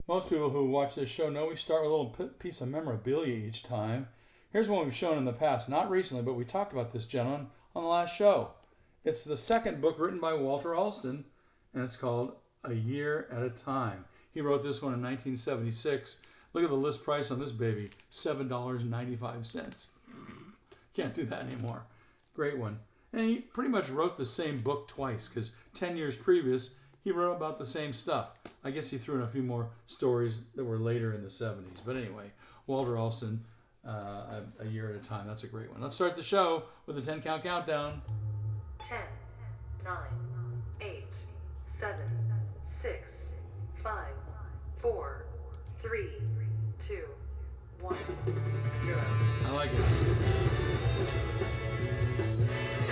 Most people who watch this show know we start with a little piece of memorabilia each time. Here's one we've shown in the past, not recently, but we talked about this gentleman on the last show. It's the second book written by Walter Alston, and it's called A Year at a Time. He wrote this one in 1976. Look at the list price on this baby, $7.95. Can't do that anymore. Great one. And he pretty much wrote the same book twice because 10 years previous, he wrote about the same stuff. I guess he threw in a few more stories that were later in the 70s. But anyway, Walter Alston, A Year at a Time. That's a great one. Let's start the show with a 10 count countdown. 10, 9, 8, 7, 6, 5, 4, 3, 2, 1, 0. I like it.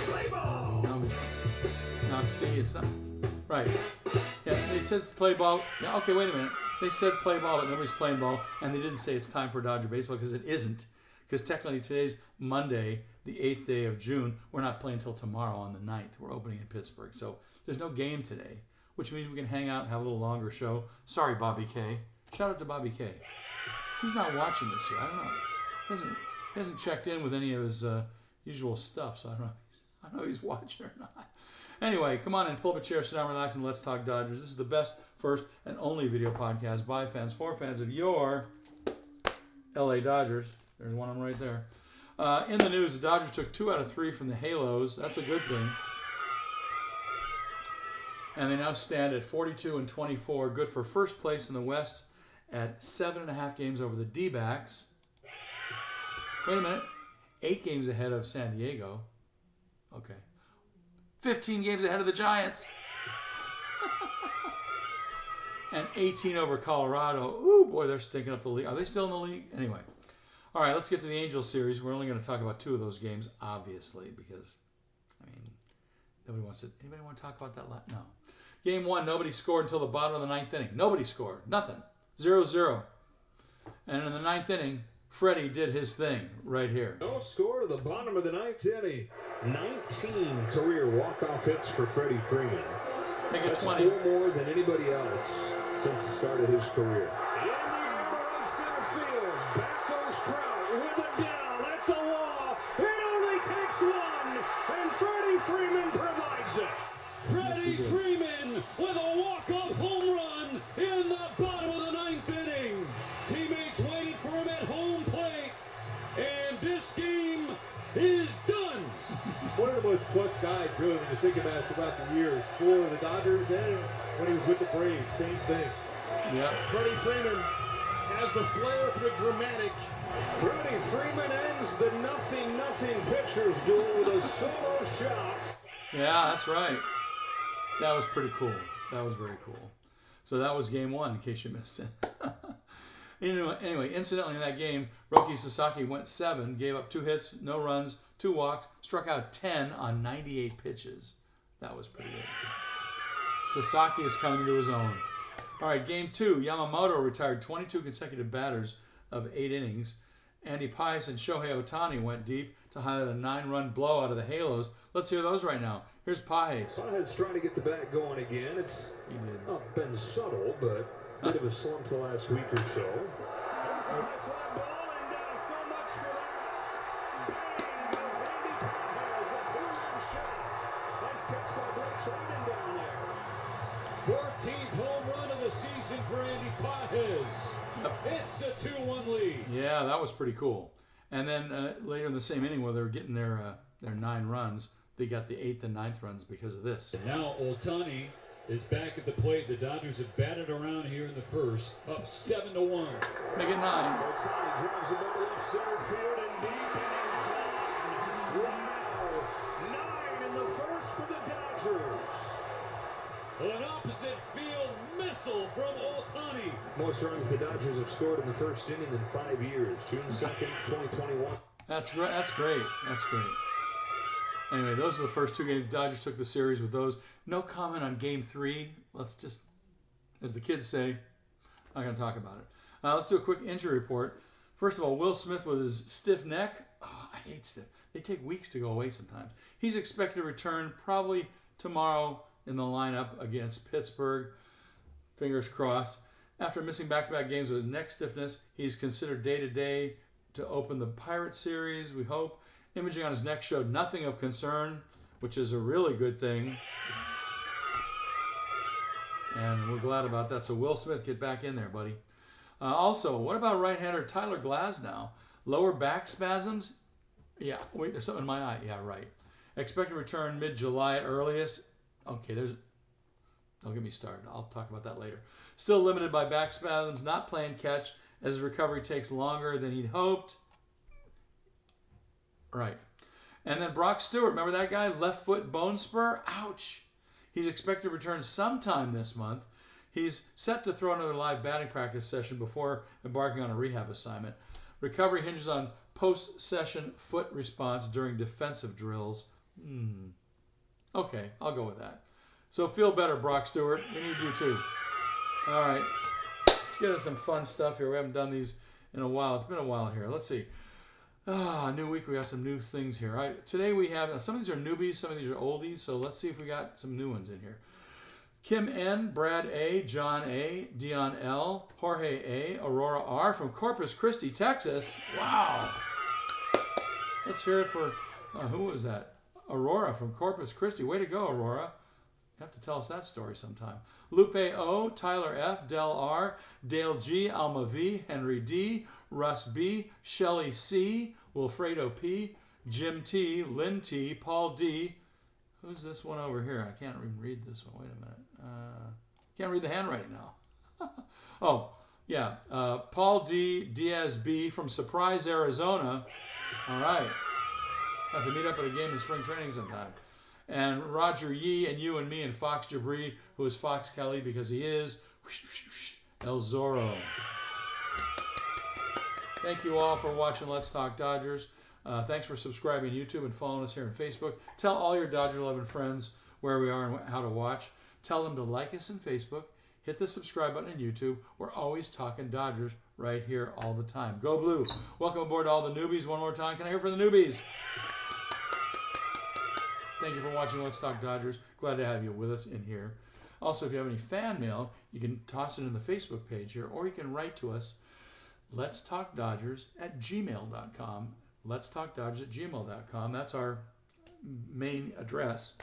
Play ball! Now see, it's not. Right. Yeah, they said play ball. Yeah, okay, wait a minute. They said play ball, but nobody's playing ball, and they didn't say it's time for Dodger baseball because it isn't. Because technically today's Monday, the 8th day of June. We're not playing until tomorrow on the 9th. We're opening in Pittsburgh. So there's no game today, which means we can hang out and have a little longer show. Sorry, Bobby K. Shout out to Bobby K. He's not watching this year. I don't know. He hasn't checked in with any of his usual stuff, so I don't know if he's watching or not. Anyway, come on and pull up a chair, sit down, relax, and let's talk Dodgers. This is the best, first, and only video podcast by fans, for fans of your LA Dodgers. There's one of them right there. In the news, the Dodgers took 2 out of 3 from the Halos. That's a good thing. And they now stand at 42-24, good for first place in the West at 7.5 games over the D-backs. Wait a minute. 8 games ahead of San Diego. Okay. 15 games ahead of the Giants. And 18 over Colorado. Ooh, boy, they're stinking up the league. Are they still in the league? Anyway. All right, let's get to the Angels series. We're only going to talk about 2 of those games, obviously, because, I mean, anybody want to talk about that? No. Game 1, nobody scored until the bottom of the 9th inning. Nobody scored. Nothing. 0-0. And in the 9th inning, Freddie did his thing right here. No score to the bottom of the 9th inning. 19 career walk-off hits for Freddie Freeman. Make it That's 20. 4 more than anybody else since the start of his career. In the right center field, back goes Trout with it down at the wall. It only takes one, and Freddie Freeman provides it. Freddie Freeman with a walk-off home run in the bottom of the 9th inning. Teammates waiting for him at home plate, and this game is done. One of the most clutch guys, really, when you think about it throughout the years, for the Dodgers and when he was with the Braves, same thing. Yeah. Freddie Freeman has the flair for the dramatic. Freddie Freeman ends the 0-0 pitcher's duel with a solo shot. Yeah, that's right. That was pretty cool. That was very cool. So that was game 1, in case you missed it. Anyway, incidentally in that game, Roki Sasaki went 7, gave up 2 hits, no runs, 2 walks, struck out 10 on 98 pitches. That was pretty good. Sasaki is coming into his own. All right, game 2, Yamamoto retired 22 consecutive batters of 8 innings. Andy Pius and Shohei Ohtani went deep to highlight a 9-run blowout of the Halos. Let's hear those right now. Here's Pajes. Pajes trying to get the bat going again. It's not been subtle, but a bit of a slump the last week or so. There's a high fly ball, and so much for that. Bang goes Andy Pajes, a 2-run shot. Nice catch by Blake Treinen down there. 14th home run of the season for Andy Pajes. It's a 2-1 lead. Yeah, that was pretty cool. And then later in the same inning, where they were getting their 9 runs, they got the 8th and 9th runs because of this. And now Ohtani is back at the plate. The Dodgers have batted around here in the first, up 7-1. Make it 9. Ohtani drives the ball left center field and deep and wow! 9 in the first for the Dodgers. An opposite field missile from Ohtani. Most runs the Dodgers have scored in the first inning in 5 years. June 2nd, 2021. That's great. That's great. Anyway, those are the first 2 games. Dodgers took the series with those. No comment on Game 3. Let's just, as the kids say, not going to talk about it. Let's do a quick injury report. First of all, Will Smith with his stiff neck. Oh, I hate stiff. They take weeks to go away sometimes. He's expected to return probably tomorrow in the lineup against Pittsburgh. Fingers crossed. After missing back-to-back games with neck stiffness, he's considered day-to-day to open the Pirate series, we hope. Imaging on his neck showed nothing of concern, which is a really good thing. And we're glad about that. So Will Smith, get back in there, buddy. Also, what about right-hander Tyler Glasnow? Lower back spasms? Yeah, wait, there's something in my eye. Yeah, right. Expected return mid-July at earliest. Okay, don't get me started. I'll talk about that later. Still limited by back spasms, not playing catch as his recovery takes longer than he'd hoped. Right. And then Brock Stewart, remember that guy? Left foot bone spur? Ouch. He's expected to return sometime this month. He's set to throw another live batting practice session before embarking on a rehab assignment. Recovery hinges on post-session foot response during defensive drills. Okay, I'll go with that. So feel better, Brock Stewart. We need you too. All right. Let's get into some fun stuff here. We haven't done these in a while. It's been a while here. Let's see. New week. We got some new things here. All right. Today we have, some of these are newbies, some of these are oldies. So let's see if we got some new ones in here. Kim N, Brad A, John A, Dion L, Jorge A, Aurora R from Corpus Christi, Texas. Wow. Let's hear it for, who was that? Aurora from Corpus Christi. Way to go, Aurora. You have to tell us that story sometime. Lupe O, Tyler F, Del R, Dale G, Alma V, Henry D, Russ B, Shelly C, Wilfredo P, Jim T, Lynn T, Paul D. Who's this one over here? I can't even read this one. Wait a minute. Can't read the handwriting now. Oh, yeah. Paul D, Diaz B from Surprise, Arizona. All right. Have to meet up at a game in spring training sometime. And Roger Yee and you and me and Fox Jabri, who is Fox Kelly because he is El Zorro. Thank you all for watching Let's Talk Dodgers. Thanks for subscribing to YouTube and following us here on Facebook. Tell all your Dodger loving friends where we are and how to watch. Tell them to like us on Facebook. Hit the subscribe button on YouTube. We're always talking Dodgers right here all the time. Go Blue. Welcome aboard to all the newbies one more time. Can I hear from the newbies? Thank you for watching Let's Talk Dodgers. Glad to have you with us in here. Also, if you have any fan mail, you can toss it in the Facebook page here, or you can write to us, letstalkdodgers@gmail.com. letstalkdodgers@gmail.com. That's our main address.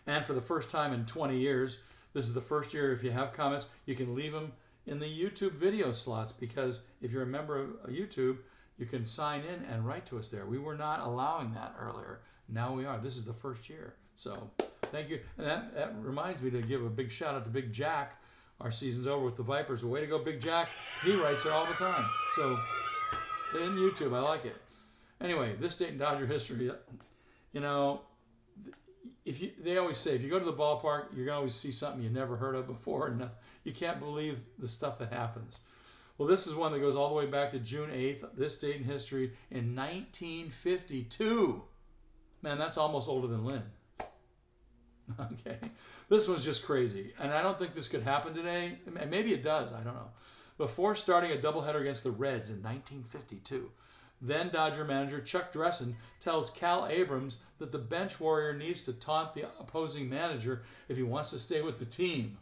And for the first time in 20 years, this is the first year, if you have comments, you can leave them in the YouTube video slots, because if you're a member of YouTube, you can sign in and write to us there. We were not allowing that earlier. Now we are. This is the first year. So thank you. And that reminds me to give a big shout out to Big Jack. Our season's over with the Vipers. Way to go, Big Jack. He writes there all the time. So in YouTube, I like it. Anyway, this date in Dodger history, you know, they always say, if you go to the ballpark, you're going to always see something you never heard of before. And you can't believe the stuff that happens. Well, this is one that goes all the way back to June 8th, this date in history, in 1952. Man, that's almost older than Lynn. Okay. This was just crazy. And I don't think this could happen today. Maybe it does. I don't know. Before starting a doubleheader against the Reds in 1952, then Dodger manager Chuck Dressen tells Cal Abrams that the bench warrior needs to taunt the opposing manager if he wants to stay with the team.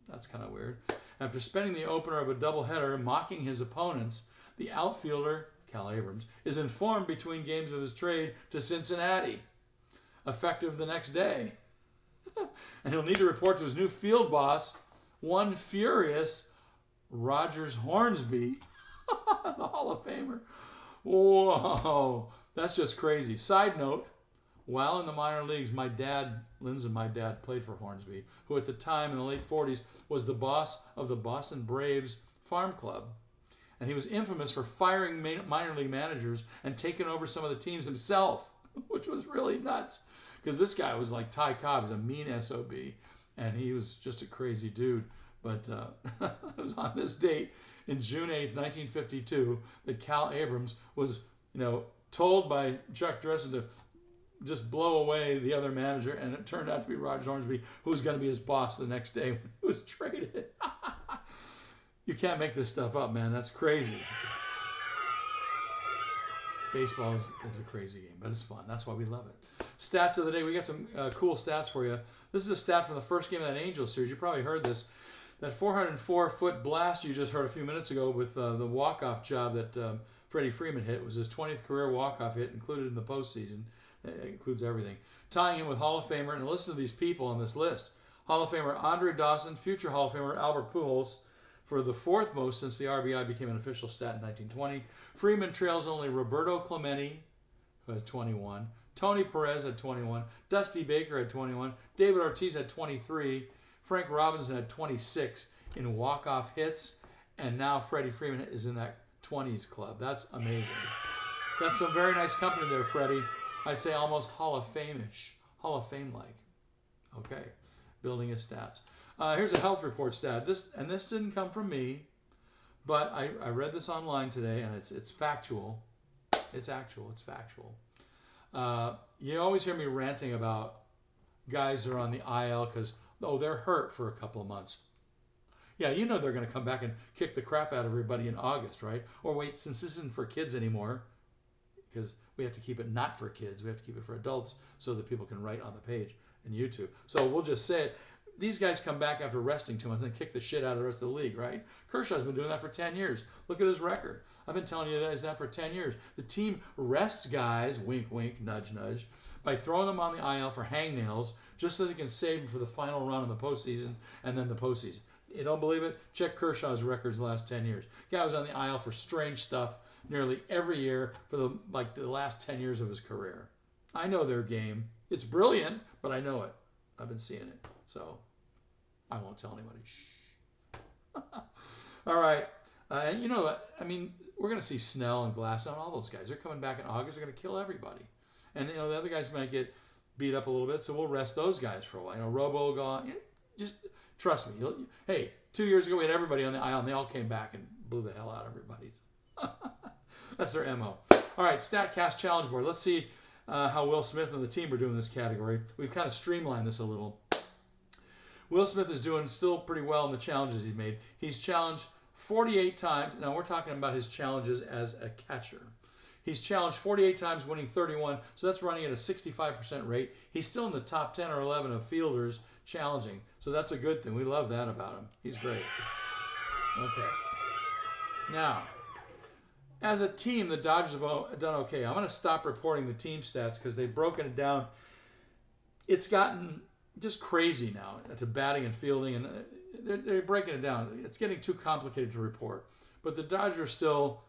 That's kind of weird. After spending the opener of a doubleheader mocking his opponents, the outfielder, Cal Abrams, is informed between games of his trade to Cincinnati, effective the next day. And he'll need to report to his new field boss, one furious Rogers Hornsby, the Hall of Famer. Whoa, that's just crazy. Side note, while in the minor leagues, my dad, Lynn's and my dad, played for Hornsby, who at the time in the late 40s was the boss of the Boston Braves farm club. And he was infamous for firing minor league managers and taking over some of the teams himself, which was really nuts. Because this guy was like Ty Cobb, he's a mean SOB, and he was just a crazy dude. But it was on this date, in June 8th, 1952, that Cal Abrams was, told by Chuck Dressen to just blow away the other manager, and it turned out to be Rogers Hornsby, who was going to be his boss the next day when he was traded. You can't make this stuff up, man. That's crazy. Baseball is a crazy game, but it's fun. That's why we love it. Stats of the day. We got some cool stats for you. This is a stat from the first game of that Angels series. You probably heard this. That 404-foot blast you just heard a few minutes ago with the walk-off job that Freddie Freeman hit was his 20th career walk-off hit, included in the postseason. It includes everything. Tying him with Hall of Famer, and listen to these people on this list. Hall of Famer Andre Dawson, future Hall of Famer Albert Pujols, for the fourth most since the RBI became an official stat in 1920. Freeman trails only Roberto Clemente, who has 21. Tony Perez had 21. Dusty Baker had 21. David Ortiz had 23. Frank Robinson had 26 in walk-off hits. And now Freddie Freeman is in that 20s club. That's amazing. That's some very nice company there, Freddie. I'd say almost Hall of Fame-ish. Hall of Fame-like. Okay. Building his stats. Here's a health report stat. This didn't come from me, but I read this online today, and it's factual. It's actual. It's factual. You always hear me ranting about guys that are on the IL because, they're hurt for a couple of months. Yeah, you know they're going to come back and kick the crap out of everybody in August, right? Or wait, since this isn't for kids anymore, because we have to keep it not for kids, we have to keep it for adults so that people can write on the page in YouTube. So we'll just say it. These guys come back after resting 2 months and kick the shit out of the rest of the league, right? Kershaw's been doing that for 10 years. Look at his record. I've been telling you guys that for 10 years. The team rests guys, wink, wink, nudge, nudge, by throwing them on the IL for hangnails just so they can save them for the final run in the postseason and then the postseason. You don't believe it? Check Kershaw's records the last 10 years. Guy was on the IL for strange stuff nearly every year for the last 10 years of his career. I know their game. It's brilliant, but I know it. I've been seeing it. So I won't tell anybody. Shh. All right. You know what? I mean, we're going to see Snell and Glasnow and all those guys. They're coming back in August. They're going to kill everybody. And, the other guys might get beat up a little bit, so we'll rest those guys for a while. Robo gone. Just trust me. Hey, 2 years ago we had everybody on the IL, and they all came back and blew the hell out of everybody. That's their MO. All right, StatCast Challenge Board. Let's see how Will Smith and the team are doing this category. We've kind of streamlined this a little. Will Smith is doing still pretty well in the challenges he's made. He's challenged 48 times. Now, we're talking about his challenges as a catcher. He's challenged 48 times, winning 31, so that's running at a 65% rate. He's still in the top 10 or 11 of fielders challenging, so that's a good thing. We love that about him. He's great. Okay. Now, as a team, the Dodgers have done okay. I'm going to stop reporting the team stats because they've broken it down. It's gotten just crazy now to batting and fielding, and they're breaking it down. It's getting too complicated to report. But the Dodgers are still,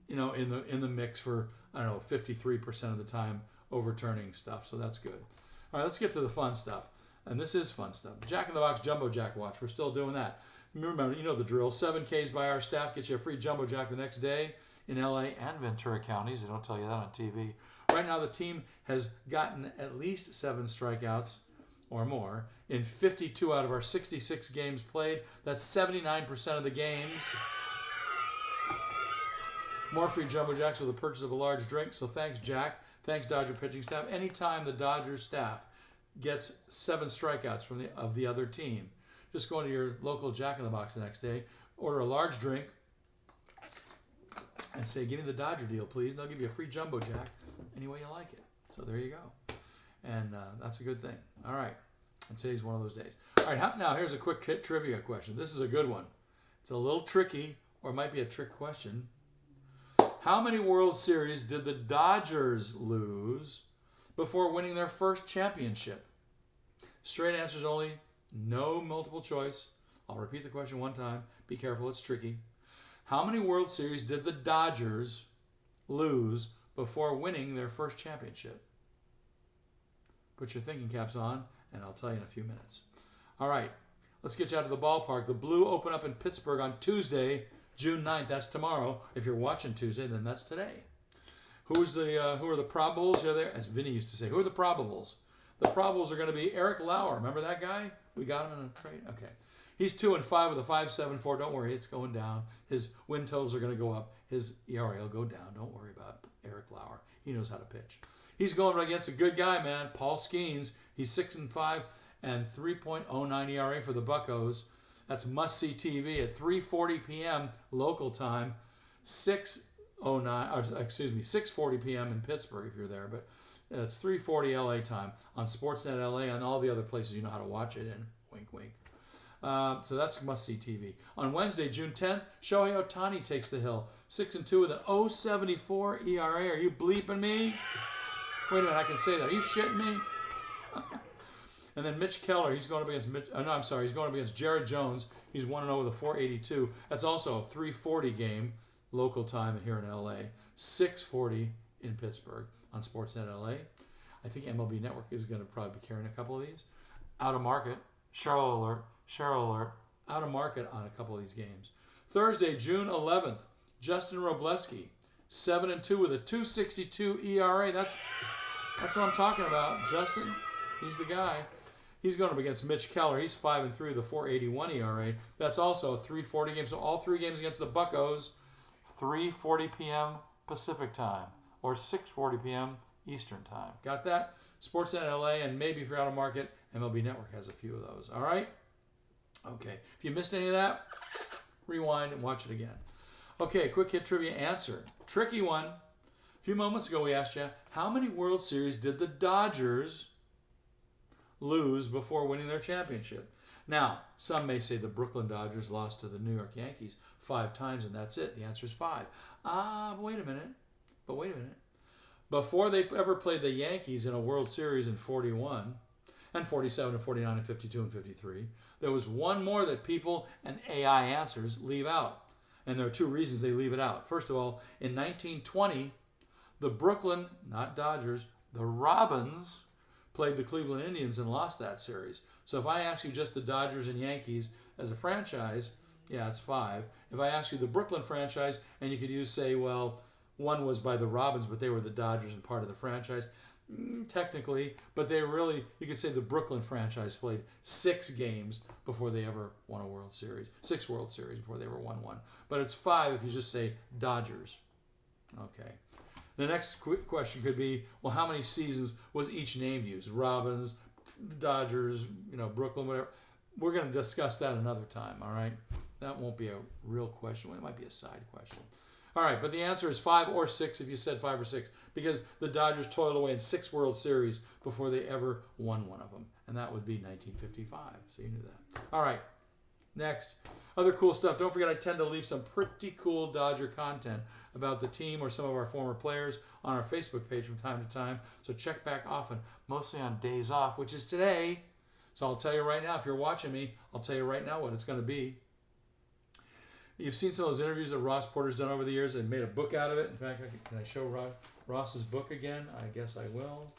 in the mix for, 53% of the time overturning stuff. So that's good. All right, let's get to the fun stuff. And this is fun stuff. Jack in the Box Jumbo Jack Watch. We're still doing that. Remember, you know the drill. 7 Ks by our staff gets you a free Jumbo Jack the next day in LA and Ventura counties. They don't tell you that on TV. Right now, the team has gotten at least 7 strikeouts or more in 52 out of our 66 games played. That's 79% of the games. More free Jumbo Jacks with the purchase of a large drink. So thanks, Jack. Thanks, Dodger pitching staff. Anytime the Dodgers staff gets 7 strikeouts of the other team, just go into your local Jack in the Box the next day, order a large drink, and say, give me the Dodger deal, please. And they'll give you a free Jumbo Jack any way you like it. So there you go. And that's a good thing. All right. And today's one of those days. All right. Now, here's a quick trivia question. This is a good one. It's a little tricky, or it might be a trick question. How many World Series did the Dodgers lose before winning their first championship? Straight answers only. No multiple choice. I'll repeat the question one time. Be careful. It's tricky. How many World Series did the Dodgers lose before winning their first championship? Put your thinking caps on, and I'll tell you in a few minutes. All right, let's get you out to the ballpark. The Blue open up in Pittsburgh on Tuesday, June 9th. That's tomorrow. If you're watching Tuesday, then that's today. Who are the probables? Here there, as Vinny used to say. Who are the probables? The probables are going to be Eric Lauer. Remember that guy? We got him in a trade. Okay. He's 2-5 with a 5.74. Don't worry, it's going down. His win totals are going to go up. His ERA will go down. Don't worry about Eric Lauer. He knows how to pitch. He's going against a good guy, man. Paul Skeens. He's 6-5 and 3.09 ERA for the Buccos. That's must-see TV at 3:40 p.m. local time, 6:40 p.m. in Pittsburgh if you're there, but it's 3:40 LA time on Sportsnet LA and all the other places you know how to watch it in. Wink, wink. So that's must-see TV. On Wednesday, June 10th, Shohei Ohtani takes the hill. 6-2 with an 0.74 ERA. Are you bleeping me? Wait a minute, I can say that. Are you shitting me? And then Mitch Keller, he's going up against he's going up against Jared Jones. He's 1-0 with a 4.82. That's also a 3:40 game, local time here in LA. 6:40 in Pittsburgh on Sportsnet LA. I think MLB Network is going to probably be carrying a couple of these. Out of market, Cheryl alert, out of market on a couple of these games. Thursday, June 11th, Justin Robleski, 7-2 with a 2.62 ERA. That's what I'm talking about. Justin, he's the guy. He's going up against Mitch Keller. He's 5-3 with a 4.81 ERA. That's also a 3:40 game. So all three games against the Buccos, 3:40 p.m. Pacific time or 6:40 p.m. Eastern time. Got that? Sportsnet LA, and maybe if you're out of market, MLB Network has a few of those. All right? Okay. If you missed any of that, rewind and watch it again. Okay, quick hit trivia answer. Tricky one. A few moments ago we asked you, how many World Series did the Dodgers lose before winning their championship? Now, some may say the Brooklyn Dodgers lost to the New York Yankees 5 times and that's it. The answer is 5. But wait a minute. Before they ever played the Yankees in a World Series in 41 and 47 and 49 and 52 and 53, there was one more that people and AI answers leave out. And there are 2 reasons they leave it out. First of all, in 1920, the Brooklyn, not Dodgers, the Robins played the Cleveland Indians and lost that series. So if I ask you just the Dodgers and Yankees as a franchise, yeah, it's 5. If I ask you the Brooklyn franchise, and you could say, well, one was by the Robins, but they were the Dodgers and part of the franchise, technically, but they really, you could say the Brooklyn franchise played 6 games before they ever won a World Series. 6 World Series before they ever won one. But it's 5 if you just say Dodgers. Okay. The next quick question could be, well, how many seasons was each name used? Robins, Dodgers, Brooklyn, whatever. We're going to discuss that another time, all right? That won't be a real question. Well, it might be a side question. All right, but the answer is 5 or 6 if you said 5 or 6, because the Dodgers toiled away in 6 World Series before they ever won one of them, and that would be 1955, so you knew that. All right, next. Other cool stuff. Don't forget, I tend to leave some pretty cool Dodger content about the team or some of our former players on our Facebook page from time to time, so check back often, mostly on days off, which is today. So I'll tell you right now, if you're watching me, I'll tell you right now what it's going to be. You've seen some of those interviews that Ross Porter's done over the years and made a book out of it. In fact, can I show Ross's book again? I guess I will.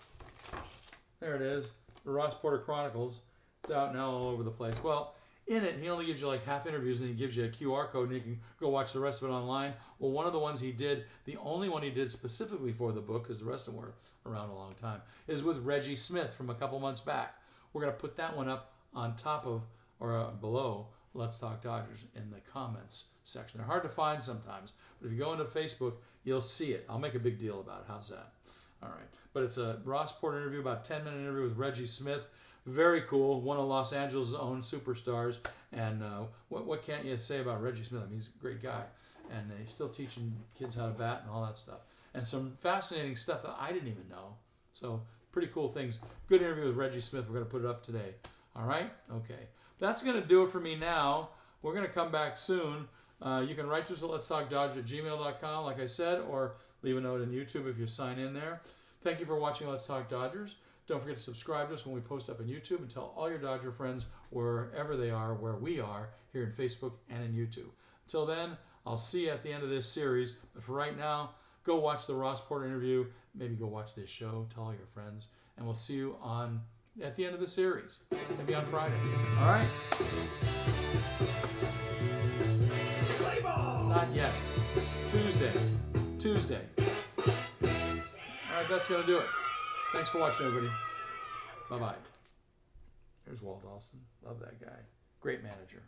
There it is, the Ross Porter Chronicles. It's out now all over the place. Well, in it, he only gives you like half interviews, and he gives you a QR code, and you can go watch the rest of it online. Well, one of the ones he did, the only one he did specifically for the book, because the rest of them were around a long time, is with Reggie Smith from a couple months back. We're going to put that one up on top of, or below, Let's Talk Dodgers in the comments section. They're hard to find sometimes, but if you go into Facebook, you'll see it. I'll make a big deal about it. How's that? All right. But it's a Ross Porter interview, about a 10-minute interview with Reggie Smith. Very cool. One of Los Angeles' own superstars. And what can't you say about Reggie Smith? I mean, he's a great guy. And he's still teaching kids how to bat and all that stuff. And some fascinating stuff that I didn't even know. So pretty cool things. Good interview with Reggie Smith. We're going to put it up today. All right? Okay. That's going to do it for me now. We're going to come back soon. You can write to us at letstalkdodgers@gmail.com, like I said, or leave a note on YouTube if you sign in there. Thank you for watching Let's Talk Dodgers. Don't forget to subscribe to us when we post up on YouTube, and tell all your Dodger friends wherever they are, where we are, here in Facebook and in YouTube. Until then, I'll see you at the end of this series. But for right now, go watch the Ross Porter interview. Maybe go watch this show. Tell all your friends. And we'll see you at the end of the series. Maybe on Friday. All right? Play ball! Not yet. Tuesday. All right, that's going to do it. Thanks for watching, everybody. Bye-bye. There's Walt Alston. Love that guy. Great manager.